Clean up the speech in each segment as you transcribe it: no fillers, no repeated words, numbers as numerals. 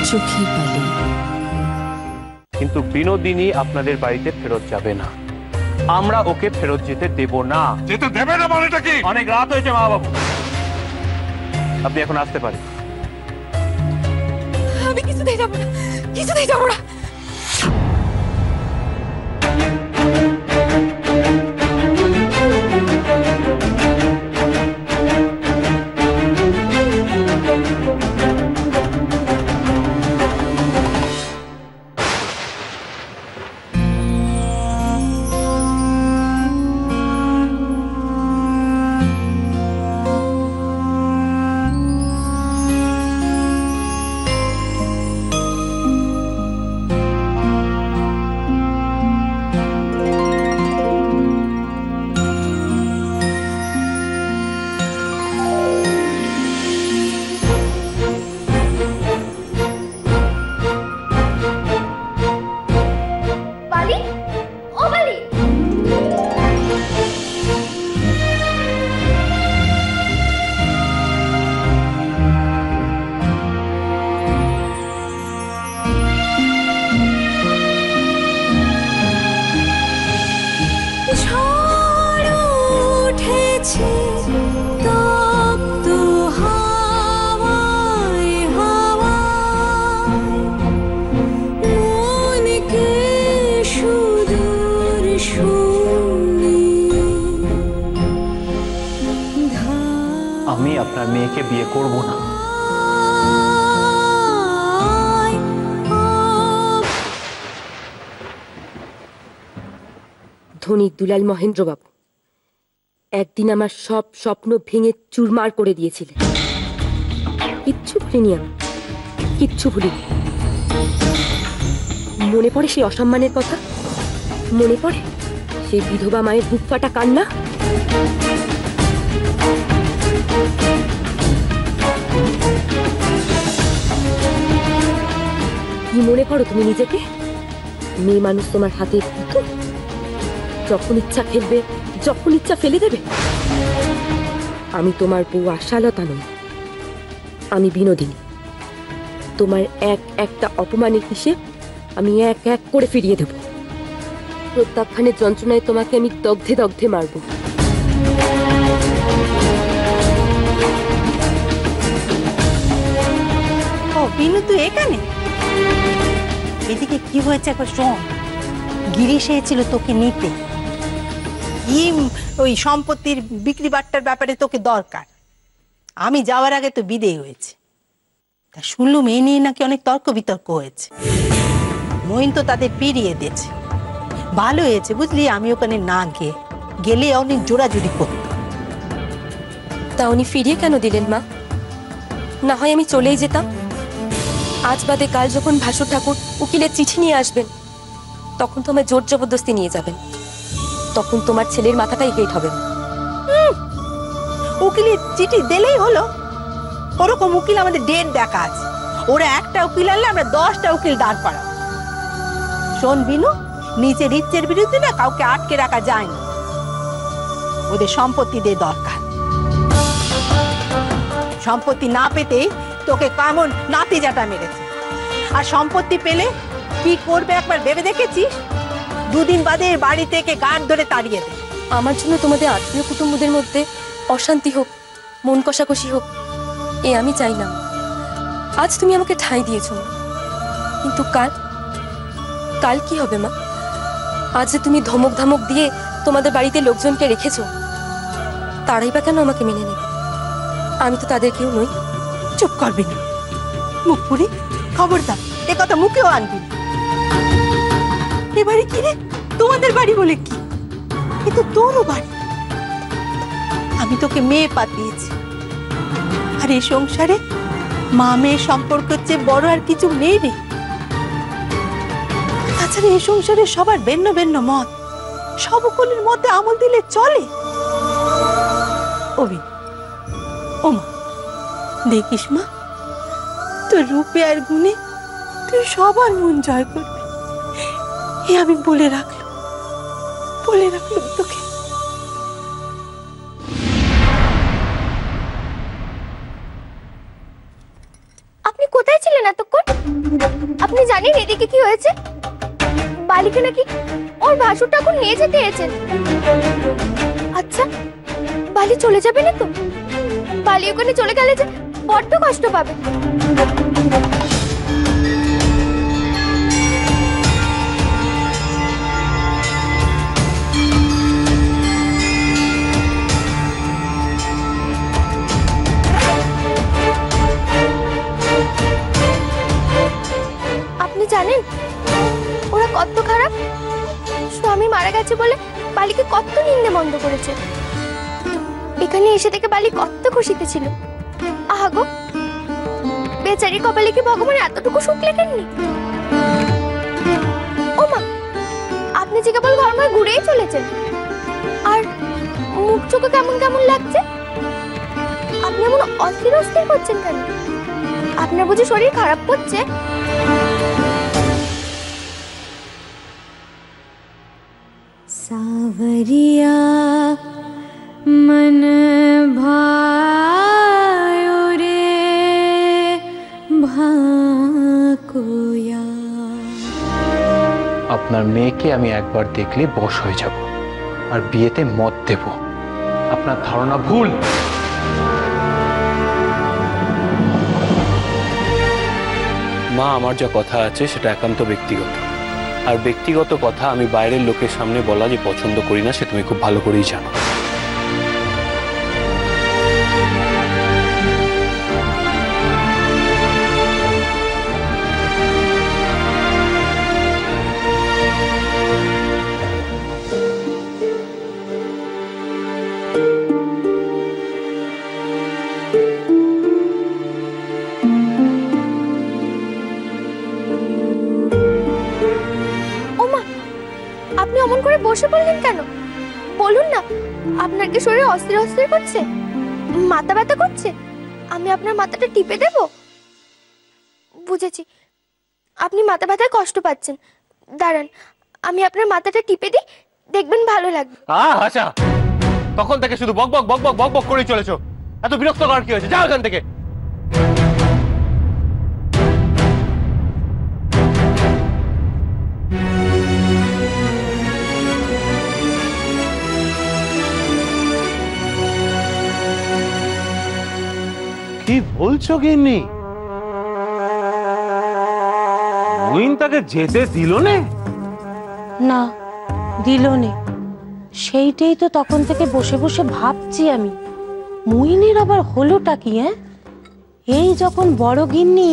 চোখের বালি। কিন্তু বিনোদিনী আপনাদের বাড়িতে ফেরত যাবে না, আমরা ওকে ফেরত যেতে দেব না। যেতে দেবে না মানেটা কি? অনেক রাত হয়েছে মা বাবু, আপনি এখন আসতে পারেন। আমি কিছুতেই যাবো না, কিছুতেই যাবো না। আমি আপনার মেয়েকে বিয়ে করব না। ধনী দুলাল মহেন্দ্রবাবু একদিন আমার সব স্বপ্ন ভেঙে চুরমার করে দিয়েছিলেন। কিচ্ছু ভুলিনি আমি, কিচ্ছু ভুলিনি। মনে পড়ে সেই অসম্মানের কথা? মনে পড়ে সেই বিধবা মায়ের বুক ফাটা কান্না? কি মনে করো তুমি নিজেকে? মেয়ে মানুষ তোমার হাতের পুতুল, যখন ইচ্ছা খেলবে, যখন ইচ্ছা ফেলে দেবে। আমি তোমার বউ আশালতা নই, আমি বিনোদিনী। তোমার এক একটা অপমানের হিসেব আমি এক এক করে ফিরিয়ে দেব। প্রত্যাখ্যানের যন্ত্রণায় তোমাকে আমি দগ্ধে দগ্ধে মারব। ও বিনু, তুই এখানে? এদিকে কি হয়েছে একবার শোন। গিরিশ এসেছিল তোকে নিতে, কি ওই সম্পত্তির বিক্রি বাট্টার ব্যাপারে তোকে দরকার। আমি যাওয়ার আগে তো বিদেয় হয়েছে, তা শুনলুম এই নিয়ে নাকি অনেক তর্ক বিতর্ক হয়েছে। মহিন তো তাদের ফিরিয়ে দিয়েছে। ভালো হয়েছে বুঝলি, আমি ওখানে না গেলে অনেক জোড়াজুড়ি করত। তা উনি ফিরিয়ে কেন দিলেন মা? না হয় আমি চলেই যেতাম। আজ বাদে কাল যখন ভাসুর ঠাকুর উকিলের চিঠি নিয়ে আসবেন, তখন তো আমায় জোর জবরদস্তি নিয়ে যাবেন। তখন তোমার ছেলের মাথাটাই হেট হবে। উকিলের চিঠি দিলেই হলো? ওরকম উকিল আমাদের ডেট দেখা আছে। ওরা একটা উকিল আনলে আমরা 10টা উকিল দাঁড় করাবো। শোন বিনু, নিজের ইচ্ছের বিরুদ্ধে না কাউকে আটকে রাখা যায় না। ওদের সম্পত্তি দিয়ে দরকার। সম্পত্তি না পেতেই তোকে কেমন নাতি জাটা মেরেছে। আর সম্পত্তি পেলে কি করবে একবার ভেবে দেখেছিস? 2 দিন বাদে বাড়ি থেকে গার্ড ধরে তাড়িয়ে দে। আমার জন্য তোমাদের আত্মীয় কুটুম্বদের মধ্যে অশান্তি হোক, মন কষাকষি হোক, এ আমি চাইলাম। আজ তুমি আমাকে ঠাঁই দিয়েছো, কিন্তু কাল কি হবে মা? আজ যে তুমি ধমক ধমক দিয়ে তোমাদের বাড়িতে লোকজনকে রেখেছো, তারাই বা কেন আমাকে মেনে নেবে? আমি তো তাদের কেউ নই। চুপ করবি না, মুখ পুরি, খবরদার এ কথা মুখেও আনবি। এবারে কি রে, তোমাদের বাড়ি বলে কি? এ তো তোরও বাড়ি। আমি তোকে মেয়ে পাঠিয়েছি, আর এই সংসারে মা মেয়ের সম্পর্কের চেয়ে বড় আর কিছু নেই রে। তাছাড়া এই সংসারে সবার ভিন্ন ভিন্ন মত, সব সকলের মধ্যে আমল দিলে চলে। ওবি, ও মা, দেখিস মা, তোর রূপে আর গুণে তুই সবার মন জয় করবি, এ আমি বলে রাখলাম তোকে। আপনি কোথায় ছিলেন এতক্ষণ? আপনি জানেন এদিকে কি হয়েছে? বালিকে নাকি ওর ভাসুর ঠাকুর নিয়ে যেতে এসেছেন। আচ্ছা, বালি চলে যাবে না তো? বালি ওখানে চলে গেলে যে বড্ড কষ্ট পাবে। আপনি জানেন ওরা কত খারাপ? স্বামী মারা গেছে বলে বালিকে কত নিন্দে বন্ধ করেছে। এখানে এসে থেকে বালি কত খুশিতে ছিল। আহা গো, বেচারি কপালে কি ভগবান এতটুকু সুখ লেখেননি? ও মা, আপনি যে কেবল ঘরময় ঘুরেই চলেছেন, আর মুখ চোখে কেমন কেমন লাগছে। আপনি এমন অস্থির অস্থির করছেন কেন? আপনার বুঝি শরীর খারাপ করছে? सावरिया मन भायो रे भाकोया। আপনার মেয়েকে আমি একবার দেখলে বশ হয়ে যাব আর বিয়েতে মত দেব। আপনার ধারণা ভুল। মা, আমার যা কথা আছে সেটা একান্ত ব্যক্তিগত, আর ব্যক্তিগত কথা আমি বাইরের লোকের সামনে বলা যে পছন্দ করি না, সে তুমি খুব ভালো করেই জানো। আপনি অমন করে বসে পড়লেন কেন? বলুন না, আপনার কি শরীর অস্থির অস্থির করছে? মাথা ব্যথা করছে? আমি আপনার মাথাটা টিপে দেব? বুঝেছি, আপনি মাথা ব্যথায় কষ্ট পাচ্ছেন। দাঁড়ান, আমি আপনার মাথাটা টিপে দিই, দেখবেন ভালো লাগবে। আচ্ছা, তখন থেকে শুধু বক বক বক বক বক বক করেই চলেছো। এত বিরক্ত করার কি হয়েছে? যাও এখান থেকে। কি বলছো গিন্নি? মইন তাকে যেতে দিল না? না, দিল নে। সেইটাই তো তখন থেকে বসে বসে ভাবছি আমি, মইনের আবার হলোটা কি? এই যখন বড় গিন্নি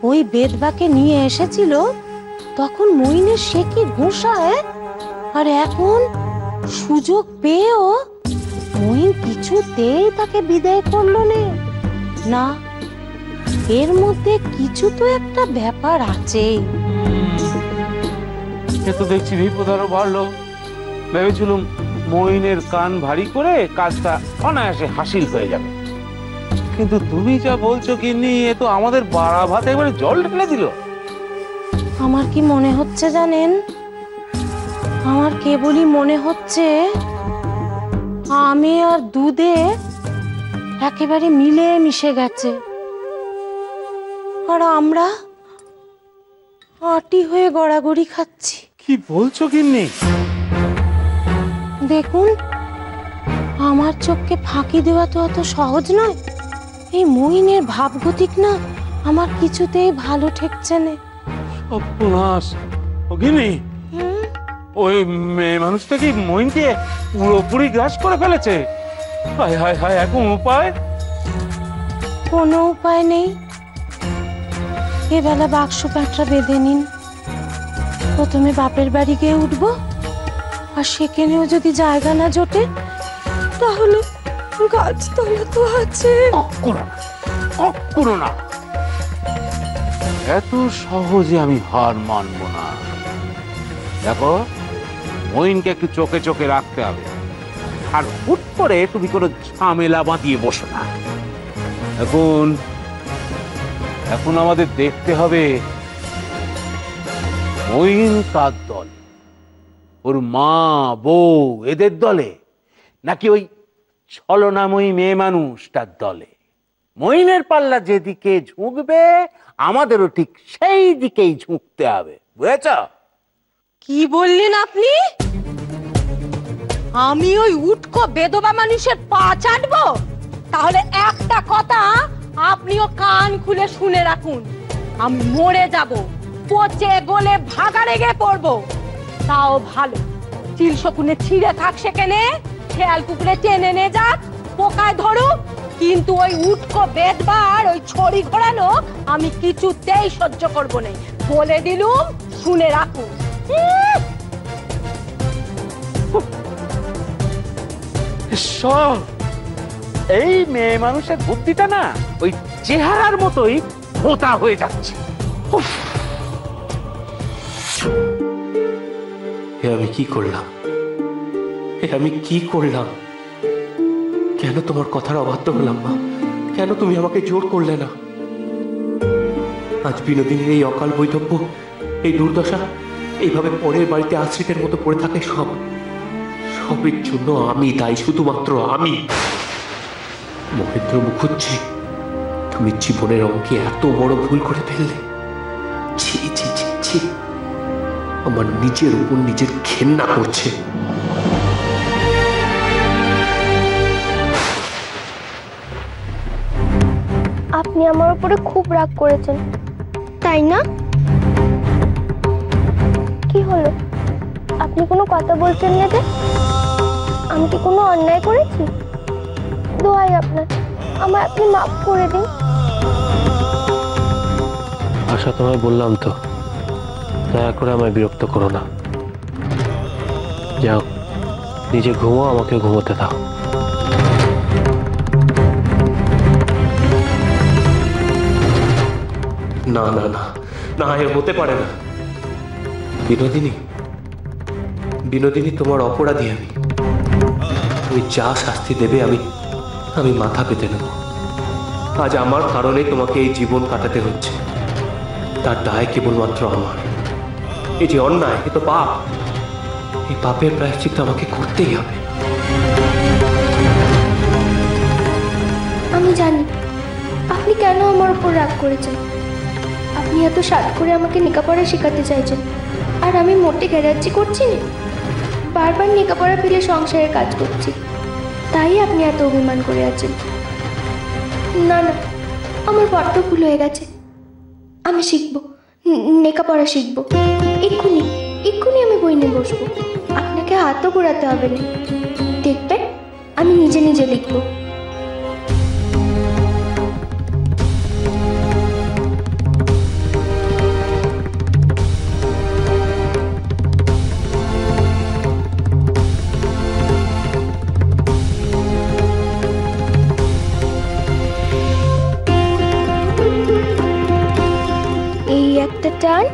ওই বেদবাকে নিয়ে এসেছিল তখন মইনের সে কি ঘুষা, আর এখন সুযোগ পেয়েও মইন কিছুতেই তাকে বিদায় করলো না। এর মধ্যে কিছু তো একটা ব্যাপার আছে। সে তো দেখছি বিপদ আরো বাড়লো। ভেবেছিলাম মইনের কান ভারী করে কাজটা অনায়াসে হাসিল হয়ে যাবে, কিন্তু তুমি যা বলছো গিন্নি, এ তো আমাদের বাড়া ভাত এবারে জল ঢেলে দিল। আমার কি মনে হচ্ছে জানেন? আমার কেবলই মনে হচ্ছে আমি আর দুধে একেবারে মিলে মিশে গেছে, আর আমরা আটি হয়ে গড়াগড়ি খাচ্ছি। কি বলছো গিন্নি? দেখুন, আমার চোখকে ফাঁকি দেওয়া তো অত সহজ নয়। এই মইনের ভাবগতিক না আমার কিছুতেই ভালো ঠেকছে না। সর্বনাশ! ও গিন্নি, ওই মেয়ে মানুষটা কি মইনকে পুরোপুরি গ্রাস করে ফেলেছে? হায় হায় হায়, এখন উপায়? কোনো উপায় নেই। এবেলা বাক্স প্যাঁটরা বেঁধে নিন। প্রথমে বাপের বাড়ি গিয়ে উঠবো, আর সেখানেও যদি জায়গা না জোটে তাহলে গাছতলা তো আছে। কখনো না, এত সহজে আমি হার মানবো না। দেখো, মইনকে একটু চোখে চোখে রাখতে হবে, আর হুট করে তুমি কোনো ঝামেলা বাঁধিয়ে বসো না। এখন আমাদের দেখতে হবে মইন কার দল, ওর মা বউ এদের দলে, নাকি ওই ছলনাময়ী মেয়ে মানুষটার দলে। মইনের পাল্লা যেদিকে ঝুঁকবে আমাদেরও ঠিক সেই দিকেই ঝুঁকতে হবে, বুঝেছ? কি বললেন আপনি? আমি ওই উটকো বেদবা মানুষের পা চাটবো? তাহলে একটা কথা আপনিও কান খুলে শুনে রাখুন, আমি মরে যাব, পচে গলে ভাগাড়ে গিয়ে পড়বো। তাও ভালো, চিল শকুনে ছিঁড়ে থাক সেখানে, খেয়াল কুকুরে টেনে নে যাক, পোকায় ধরুক, কিন্তু ওই উটকো বেদবার ওই ছড়ি ঘোরানো আমি কিছুতেই সহ্য করবো না। বলে দিলুম, শুনে রাখুন। এই মেয়ে মানুষের বুদ্ধিটা না ওই চেহারার মতোই ভোঁতা হয়ে যাচ্ছে। আমি কি করলাম? আমি কি করলাম? কেন তোমার কথার অবাধ্য হলাম মা? কেন তুমি আমাকে জোর করলে না? আজ বিনোদিনীর এই অকাল বৈধব্য, এই দুর্দশা, এইভাবে পরের বাড়িতে আশ্রিতের মতো পড়ে থাকে, সবের জন্য আমি দায়ী, শুধুমাত্র আমি। মহেন্দ্র মুখুজ্জি, তুমি জীবনের অঙ্কে এত বড় ভুল করে ফেললে। ছি ছি ছি ছি, আমার নিজের উপর নিজের ঘেন্না করছে। আপনি আমার উপরে খুব রাগ করেছেন, তাই না? কি হলো, আপনি কোনো কথা বলছেন না যে? আমি কি কোনো অন্যায় করেছি? দোহাই আপনার, আমায় আপনি মাফ করে দিন। আশা, তোমায় বললাম তো, দয়া করে আমায় বিরক্ত করো না। যাও, নিজে ঘুমো, আমাকে ঘুমোতে দাও। না না না না, এ হতে পারে না। বিনোদিনী, বিনোদিনী, তোমার অপরাধী আমি। তুমি যা শাস্তি দেবে আমি মাথা পেতে নেব। আজ আমার কারণে তোমাকে এই জীবন কাটাতে হচ্ছে, তার দায় কেবলমাত্র আমার। এই যে অন্যায়, এ তো পাপ। এই পাপের প্রায়শ্চিত্ত আমাকে করতেই হবে। আমি জানি আপনি কেন আমার উপর রাগ করেছেন। আপনি এত সাধ করে আমাকে লেখাপড়া শেখাতে চাইছেন, আর আমি মোটে গ্যারাজি করছি না, বারবার লেখাপড়া ফেলে সংসারের কাজ করছি, তাই আপনি এত অভিমান করে আছেন। না না, আমার বড্ড ভুল হয়ে গেছে। আমি শিখবো, লেখাপড়া শিখবো। এক্ষুনি এক্ষুনি আমি বই নিয়ে বসবো, আপনাকে হাতও ঘোরাতে হবে না। দেখবেন আমি নিজে নিজে লিখবো। এই একটা টান,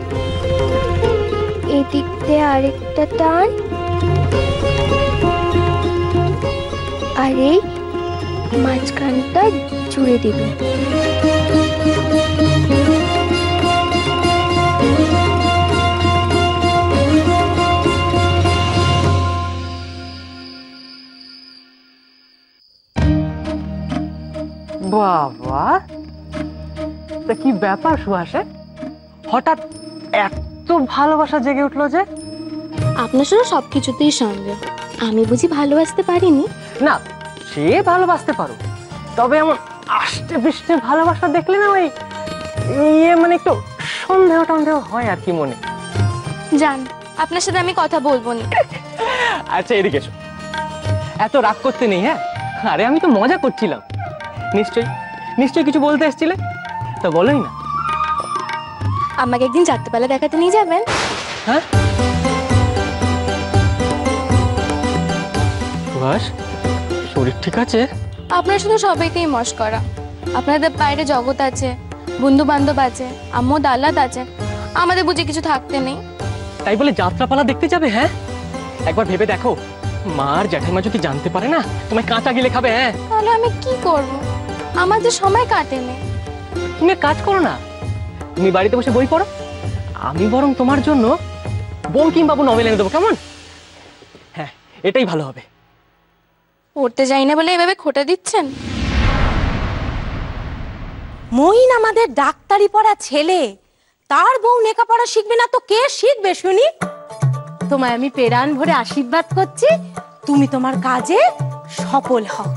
এদিক দিয়ে আরেকটা টান, আর এই মাঝখানটা জুড়ে দিবেন। বাবা, তা কি ব্যাপার সুহাসে, হঠাৎ এত ভালোবাসা জেগে উঠলো যে? আপনার সাথে সবকিছুতেই সন্দেহ। আমি বুঝি ভালোবাসতে পারিনি? না, সে ভালোবাসতে পারো, তবে এমন আষ্টে পৃষ্ঠে ভালোবাসা দেখলে না ওই মানে একটু সন্দেহ টন্দেহ হয় আর কি মনে। জান, আপনার সাথে আমি কথা বলবো না। আচ্ছা এদিকে এসো, এত রাগ করতে নেই। হ্যাঁ, আরে আমি তো মজা করছিলাম। নিশ্চয়ই কিছু বলতে এসেছিলে, তো বলোই না। আমাকে একদিন যাত্রাপালা দেখাতে নিয়ে যাবেন? হ্যাঁ সুহাস, শরীর ঠিক আছে? আপনার শুধু সবাইকেই মস্করা। আপনাদের বাইরে জগৎ আছে, বন্ধু বান্ধব আছে, আম্মু দালাত আছে, আমাদের বুঝে কিছু থাকতে নেই। তাই বলে যাত্রাপালা দেখতে যাবে? হ্যাঁ, একবার ভেবে দেখো, মা আর জ্যাঠাইমা যদি জানতে পারে না, তোমায় কাঁচা গিলে খাবে। হ্যাঁ, তাহলে আমি কি করব? আমার যে সময় কাটে না। তুমি এক কাজ করো না, তুমি বাড়িতে বসে বই পড়ো, আমি বরং তোমার জন্য বঙ্কিমবাবু নভেল এনে দেবো, কেমন? হ্যাঁ, এটাই ভালো হবে। পড়তে যাই না বলে এভাবে খোটা দিচ্ছেন? মইন আমাদের ডাক্তারি পড়া ছেলে, তার বউ লেখাপড়া শিখবে না তো কে শিখবে শুনি? তোমায় আমি পেরান ভরে আশীর্বাদ করছি, তুমি তোমার কাজে সফল হও।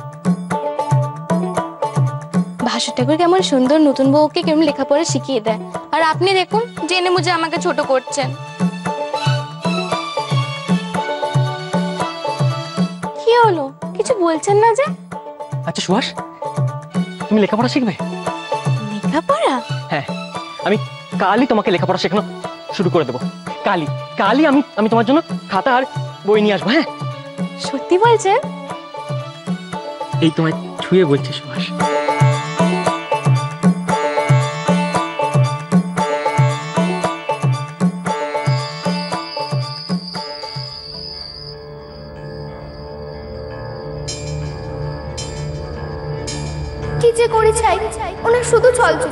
ভাসুর ঠাকুর কেমন সুন্দর নতুন বউকে কেমন লেখাপড়া শিখিয়ে দেয়, আর আপনি দেখুন জেনে বুঝে আমাকে ছোট করছেন। কি হলো, কিছু বলছেন না যে? আচ্ছা সুহাস, তুমি লেখাপড়া শিখবে? লেখাপড়া? হ্যাঁ, আমি কালই তোমাকে লেখাপড়া শেখানো শুরু করে দেবো। কালই কালই আমি তোমার জন্য খাতা আর বই নিয়ে আসবো। হ্যাঁ, সত্যি বলছেন? এই তোমায় ছুঁয়ে বলছে সুহাস। কি যে করি চাই, ওনার শুধু চল চল।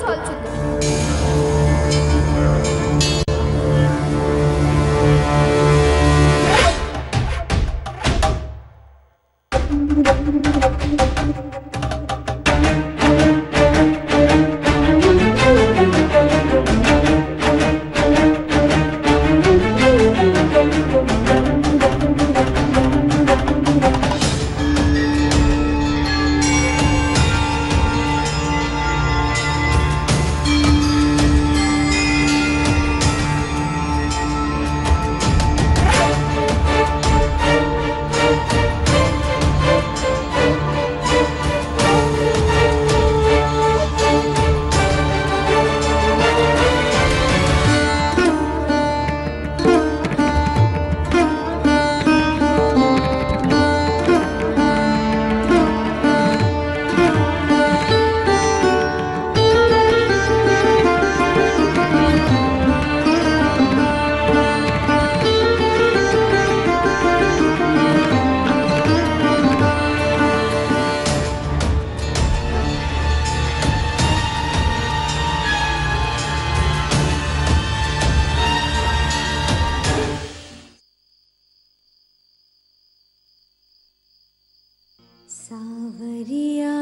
सावरिया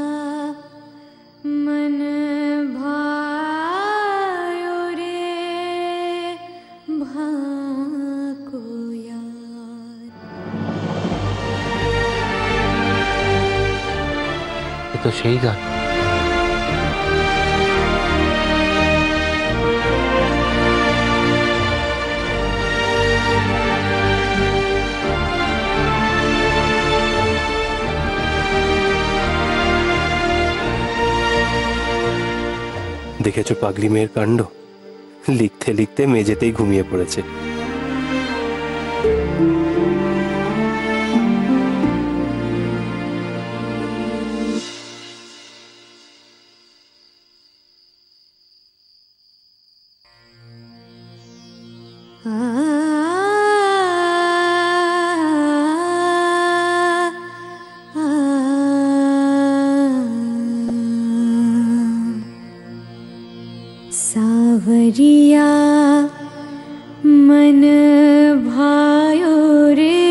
मन भायो रे भाको यार। ये तो সেই গান। দেখেছো পাগলি মেয়ের কাণ্ড, লিখতে লিখতে মেঝেতেই ঘুমিয়ে পড়েছে। सावरिया मन भायो रे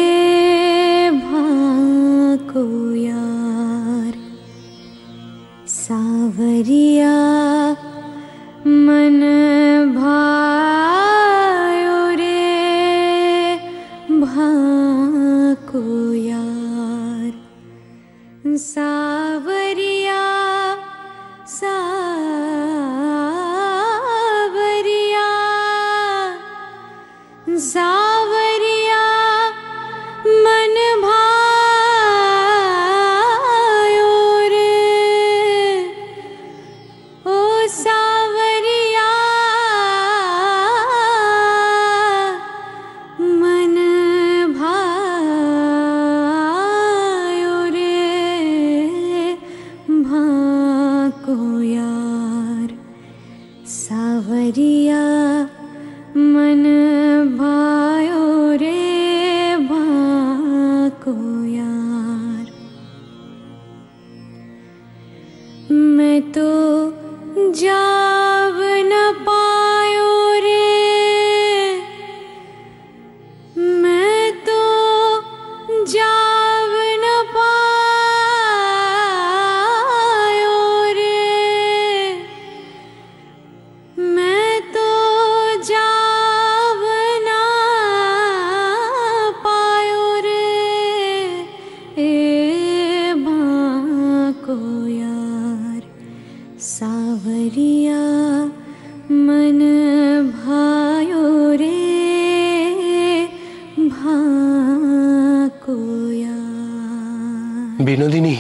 भाको यार। सावरिया मन भायो रे भाको यार। सावरिया सावरिया सावरिया मन भायो रे ओ सावरिया मन भायो रे भाको यार। सावरिया मन भायो रे भाको यार। मैं तो जाव न पायो रे, मैं तो जाव न पायो रे বিনোদিনী